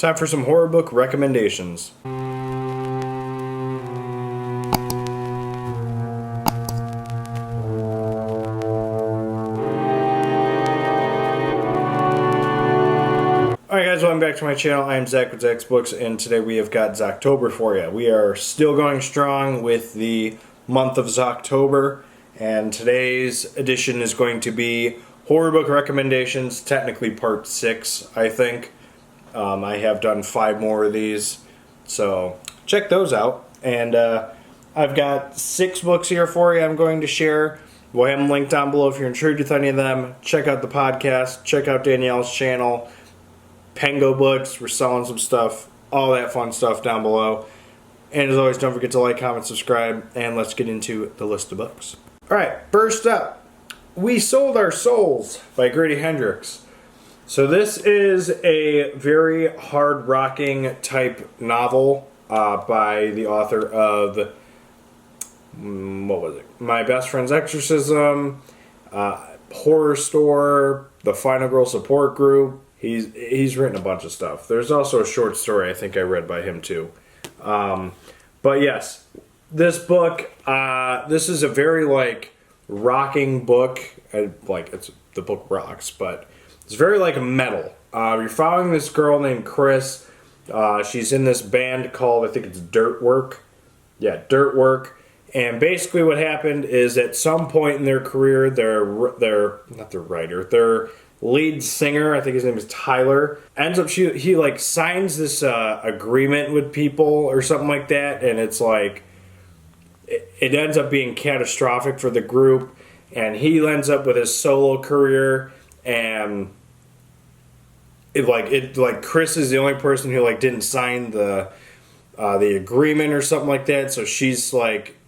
time for some horror book recommendations. Alright guys, welcome back to my channel. I am Zach with Zacks Books, and today we have got Zocktober for you. We are still going strong with the month of Zocktober, and today's edition is going to be horror book recommendations, technically part 6, I think. I have done 5 more of these, so check those out. And I've got 6 books here for you I'm going to share. We'll have them linked down below if you're intrigued with any of them. Check out the podcast, check out Danielle's channel. Pengo Books, we're selling some stuff, all that fun stuff down below. And as always, don't forget to like, comment, subscribe, and let's get into the list of books. Alright, first up, We Sold Our Souls by Grady Hendrix. So this is a very hard-rocking type novel by the author of, what was it? My Best Friend's Exorcism, Horror Store, The Final Girl Support Group. He's written a bunch of stuff. There's also a short story I think I read by him too. But yes, this book, this is a very rocking book. The book rocks, but it's very metal. You're following this girl named Chris. She's in this band called, I think it's Dirt Work. Yeah, Dirt Work. And basically what happened is at some point in their career, their lead singer, I think his name is Tyler, ends up, he signs this agreement with people or something like that, and it's it ends up being catastrophic for the group, and he ends up with his solo career, and Chris is the only person who didn't sign the agreement or something like that, so she's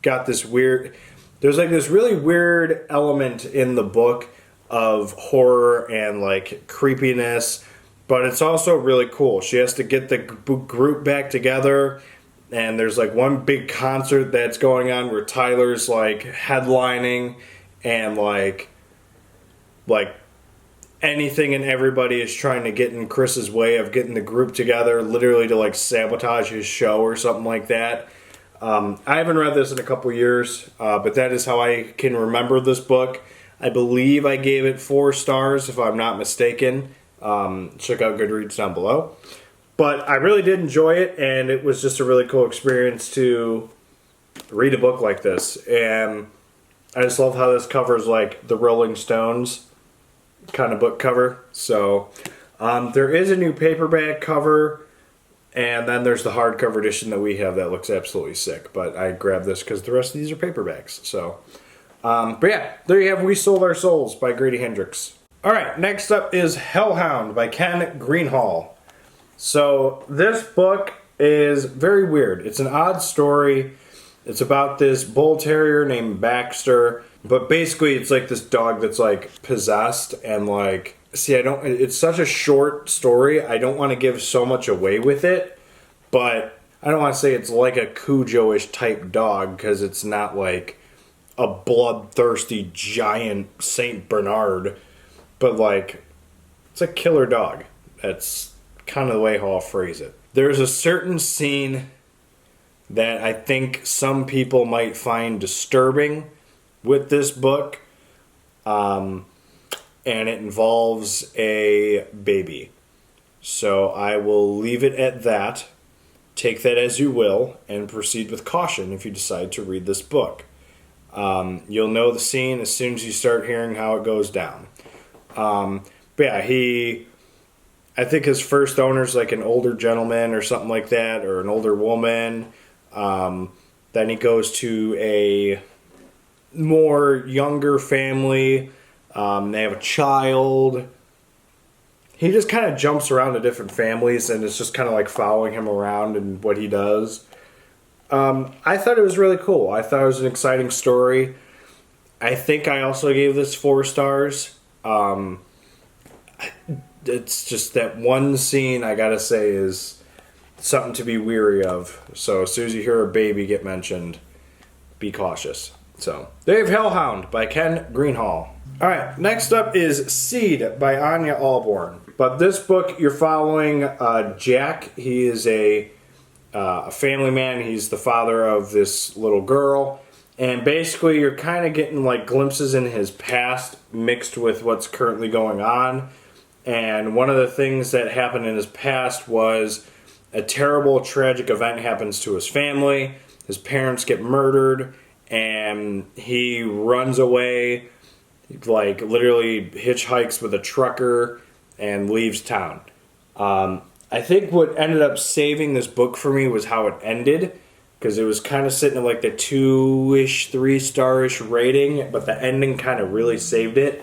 got this weird, there's this really weird element in the book of horror and creepiness, but it's also really cool. She has to get the group back together, and there's one big concert that's going on where Tyler's headlining, and anything and everybody is trying to get in Chris's way of getting the group together, literally to sabotage his show or something like that. I haven't read this in a couple years, but that is how I can remember this book. I believe I gave it 4 stars, if I'm not mistaken. Check out Goodreads down below. But I really did enjoy it, and it was just a really cool experience to read a book like this. And I just love how this covers the Rolling Stones kind of book cover. So there is a new paperback cover, and then there's the hardcover edition that we have that looks absolutely sick. But I grabbed this because the rest of these are paperbacks. So. But yeah, there you have We Sold Our Souls by Grady Hendrix. Alright, next up is Hellhound by Ken Greenhall. So this book is very weird. It's an odd story. It's about this bull terrier named Baxter. But basically it's this dog that's possessed and it's such a short story. I don't want to give so much away with it. But I don't want to say it's a Cujo-ish type dog, because it's not a bloodthirsty giant Saint Bernard, but it's a killer dog. That's kind of the way how I'll phrase it. There's a certain scene that I think some people might find disturbing with this book, and it involves a baby. So I will leave it at that. Take that as you will, and proceed with caution if you decide to read this book. You'll know the scene as soon as you start hearing how it goes down. But yeah, I think his first owner's an older gentleman or something like that, or an older woman. Then he goes to a more younger family. They have a child. He just kind of jumps around to different families, and it's just kind of following him around and what he does. I thought it was really cool. I thought it was an exciting story. I think I also gave this 4 stars. It's just that one scene, I gotta say, is something to be weary of. So as soon as you hear a baby get mentioned, be cautious. So, there you have Hellhound by Ken Greenhall. Alright, next up is Seed by Anya Alborn. But this book, you're following Jack. He is a family man. He's the father of this little girl. And basically, you're kind of getting like glimpses in his past mixed with what's currently going on. And one of the things that happened in his past was a terrible, tragic event happens to his family. His parents get murdered, and he runs away, like literally hitchhikes with a trucker and leaves town. I think what ended up saving this book for me was how it ended, because it was kind of sitting at like the 2-ish, 3-star-ish rating, but the ending kind of really saved it.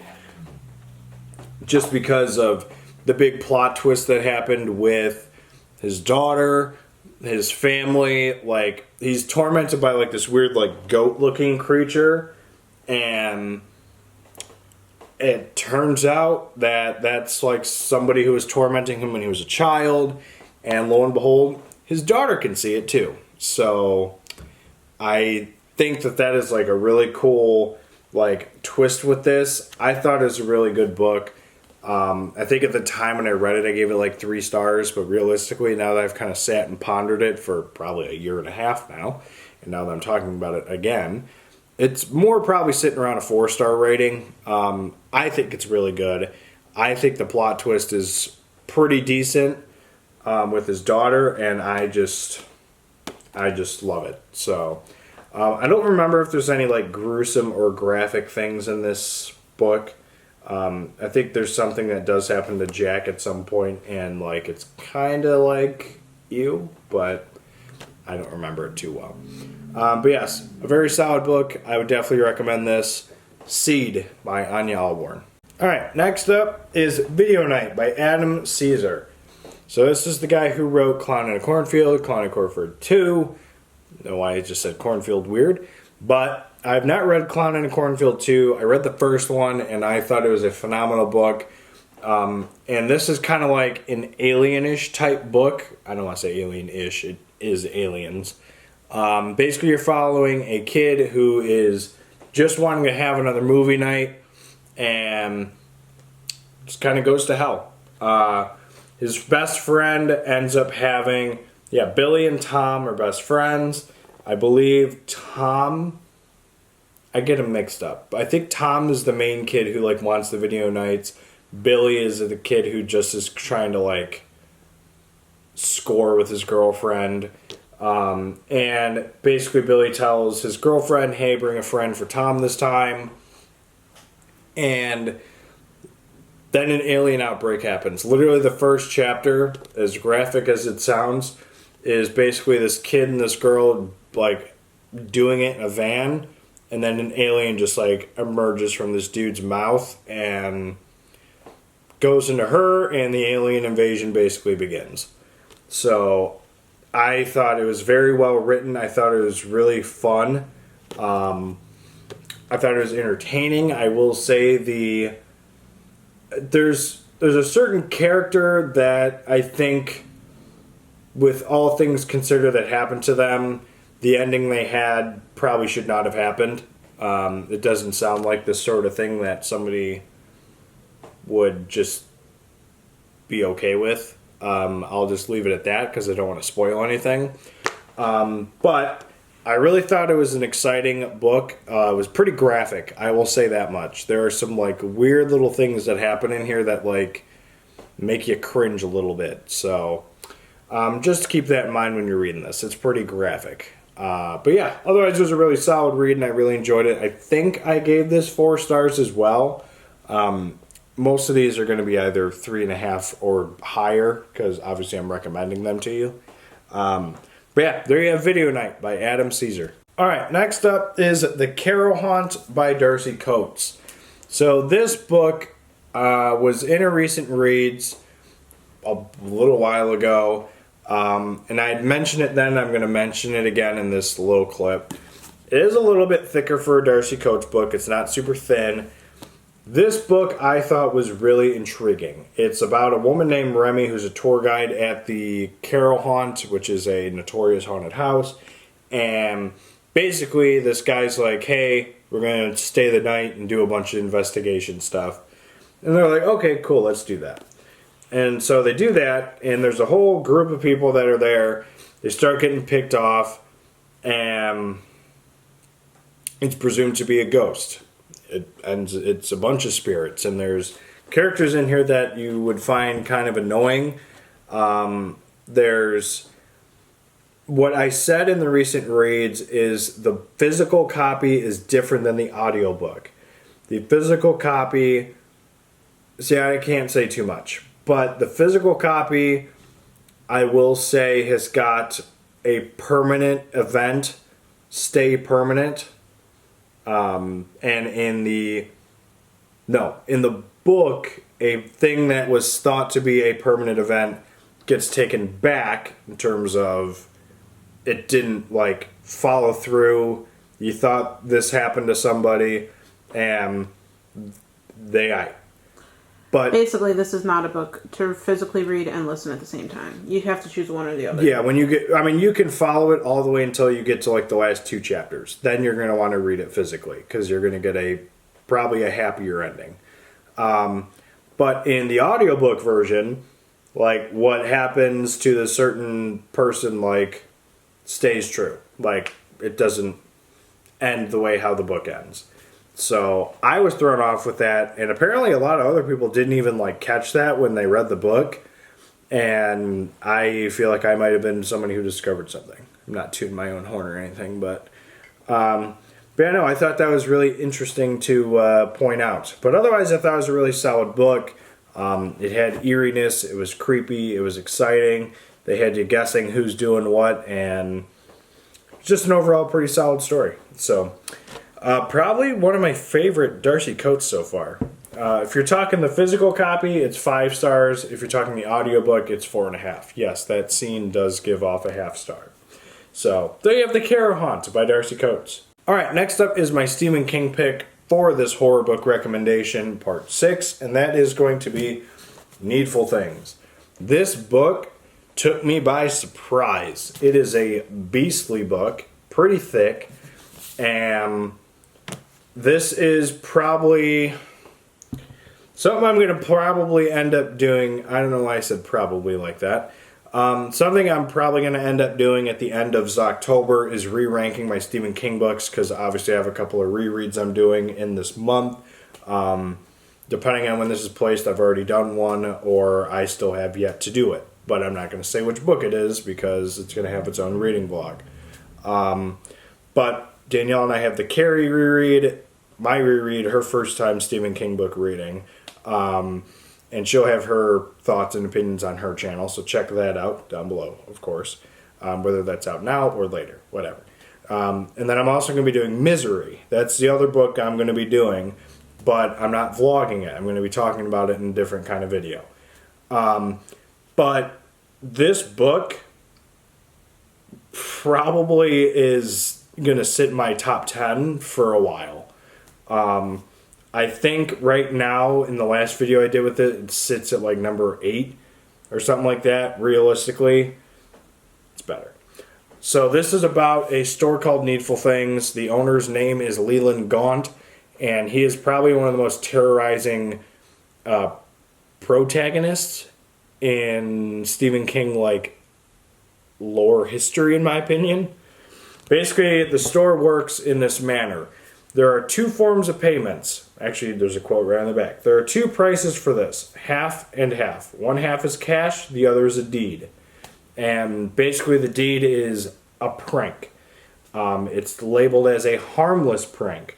Just because of the big plot twist that happened with his daughter, his family. Like, he's tormented by like this weird like goat-looking creature, and it turns out that that's like somebody who was tormenting him when he was a child, and lo and behold, his daughter can see it too. So I think that that is like a really cool like twist with this. I thought it was a really good book. I think at the time when I read it, I gave it like 3 stars, but realistically, now that I've kind of sat and pondered it for probably a year and a half now, and now that I'm talking about it again, it's more probably sitting around a 4-star rating. I think it's really good. I think the plot twist is pretty decent with his daughter, and I just love it. So I don't remember if there's any like gruesome or graphic things in this book. I think there's something that does happen to Jack at some point, and like it's kind of like ew, but I don't remember it too well. But yes, a very solid book. I would definitely recommend this. Seed by Anya Alborn. Alright, next up is Video Night by Adam Caesar. So this is the guy who wrote Clown in a Cornfield, Clown in a Cornfield 2. I don't know why I just said Cornfield weird. But I've not read Clown in a Cornfield 2. I read the first one, and I thought it was a phenomenal book. And this is kind of like an alien-ish type book. I don't want to say alien-ish. It is aliens. Basically, you're following a kid who is just wanting to have another movie night and just kind of goes to hell. His best friend ends up having... Yeah, Billy and Tom are best friends. I believe Tom... I get them mixed up. I think Tom is the main kid who like wants the video nights. Billy is the kid who just is trying to like score with his girlfriend. And basically Billy tells his girlfriend, hey, bring a friend for Tom this time. And then an alien outbreak happens. Literally the first chapter, as graphic as it sounds, is basically this kid and this girl like doing it in a van, and then an alien just like emerges from this dude's mouth and goes into her, and the alien invasion basically begins. So I thought it was very well written. I thought it was really fun. I thought it was entertaining. I will say there's a certain character that I think, with all things considered that happened to them, the ending they had probably should not have happened. It doesn't sound like the sort of thing that somebody would just be okay with. I'll just leave it at that because I don't want to spoil anything. But I really thought it was an exciting book. It was pretty graphic, I will say that much. There are some like weird little things that happen in here that like make you cringe a little bit. So just keep that in mind when you're reading this. It's pretty graphic. But yeah, otherwise it was a really solid read and I really enjoyed it. I think I gave this 4 stars as well. Most of these are going to be either 3.5 or higher because obviously I'm recommending them to you. But yeah, there you have Video Night by Adam Caesar. Alright, next up is The Cairo Haunt by Darcy Coates. So this book was in a recent reads a little while ago. And I had mentioned it then, I'm going to mention it again in this little clip. It is a little bit thicker for a Darcy Coates book. It's not super thin. This book I thought was really intriguing. It's about a woman named Remy who's a tour guide at the Cairo Haunt, which is a notorious haunted house. And basically this guy's like, hey, We're going to stay the night and do a bunch of investigation stuff. And they're like, okay, cool, let's do that. And so they do that, and there's a whole group of people that are there. They start getting picked off, and it's presumed to be a ghost. And it's a bunch of spirits, and there's characters in here that you would find kind of annoying. There's what I said in the recent reads is the physical copy is different than the audiobook. The physical copy, see, I can't say too much, but the physical copy, I will say, has got a permanent event, stay permanent. And in the book, a thing that was thought to be a permanent event gets taken back in terms of it didn't like follow through. You thought this happened to somebody and they died. But basically, this is not a book to physically read and listen at the same time. You have to choose one or the other. Yeah, when you get, I mean, you can follow it all the way until you get to like the last 2 chapters. Then you're going to want to read it physically because you're going to get probably a happier ending. But in the audiobook version, like what happens to the certain person, like stays true. Like it doesn't end the way how the book ends. So I was thrown off with that, and apparently a lot of other people didn't even like catch that when they read the book, and I feel like I might have been somebody who discovered something. I'm not tooting my own horn or anything, but yeah, no, I thought that was really interesting to point out. But otherwise, I thought it was a really solid book. It had eeriness, it was creepy, it was exciting. They had you guessing who's doing what, and just an overall pretty solid story. So probably one of my favorite Darcy Coates so far. If you're talking the physical copy, it's 5 stars. If you're talking the audiobook, it's 4.5. Yes, that scene does give off a half star. So there you have the Cairo Haunt by Darcy Coates. Alright, next up is my Stephen King pick for this horror book recommendation, part 6, and that is going to be Needful Things. This book took me by surprise. It is a beastly book, pretty thick, and this is probably something I'm going to probably end up doing. I don't know why I said probably like that. Something I'm probably going to end up doing at the end of Zocktober is re-ranking my Stephen King books, because obviously I have a couple of rereads I'm doing in this month. Depending on when this is placed, I've already done one, or I still have yet to do it. But I'm not going to say which book it is, because it's going to have its own reading vlog. But Danielle and I have the Carrie reread, my reread, her first time Stephen King book reading. And she'll have her thoughts and opinions on her channel, so check that out down below, of course. Whether that's out now or later, whatever. And then I'm also going to be doing Misery. That's the other book I'm going to be doing, but I'm not vlogging it. I'm going to be talking about it in a different kind of video. But this book probably is going to sit in my top 10 for a while. I think right now, in the last video I did with it, it sits at like number 8 or something like that. Realistically, it's better. So this is about a store called Needful Things. The owner's name is Leland Gaunt, and he is probably one of the most terrorizing protagonists in Stephen King like lore history, in my opinion. Basically, the store works in this manner. There are 2 forms of payments. Actually, there's a quote right on the back. There are 2 prices for this, half and half. One half is cash, the other is a deed. And basically the deed is a prank. It's labeled as a harmless prank,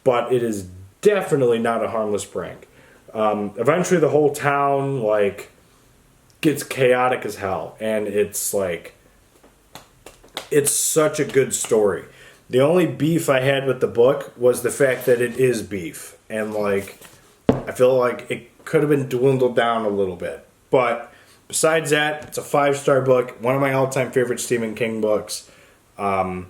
but it is definitely not a harmless prank. Eventually the whole town like gets chaotic as hell, and it's like, it's such a good story. The only beef I had with the book was the fact that it is beef. And, like, I feel like it could have been dwindled down a little bit. But besides that, it's a 5-star book. One of my all-time favorite Stephen King books. And,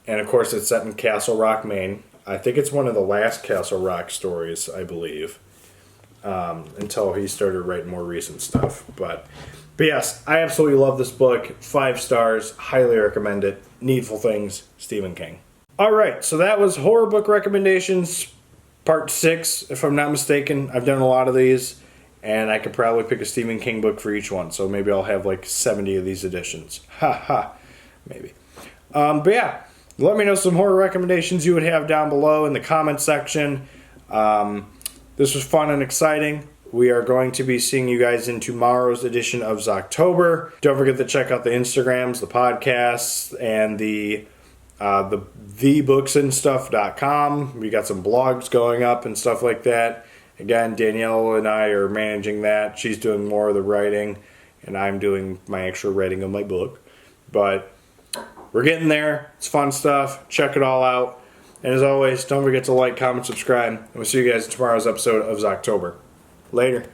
of course, it's set in Castle Rock, Maine. I think it's one of the last Castle Rock stories, I believe. Until he started writing more recent stuff. But yes, I absolutely love this book. 5 stars. Highly recommend it. Needful Things, Stephen King. All right, so that was horror book recommendations, part 6, if I'm not mistaken. I've done a lot of these, and I could probably pick a Stephen King book for each one. So maybe I'll have like 70 of these editions. Ha ha, maybe. But yeah, let me know some horror recommendations you would have down below in the comment section. This was fun and exciting. We are going to be seeing you guys in tomorrow's edition of Zocktober. Don't forget to check out the Instagrams, the podcasts, and the thebooksandstuff.com. We got some blogs going up and stuff like that. Again, Danielle and I are managing that. She's doing more of the writing, and I'm doing my extra writing of my book. But we're getting there. It's fun stuff. Check it all out. And as always, don't forget to like, comment, subscribe. And we'll see you guys in tomorrow's episode of Zocktober. Later.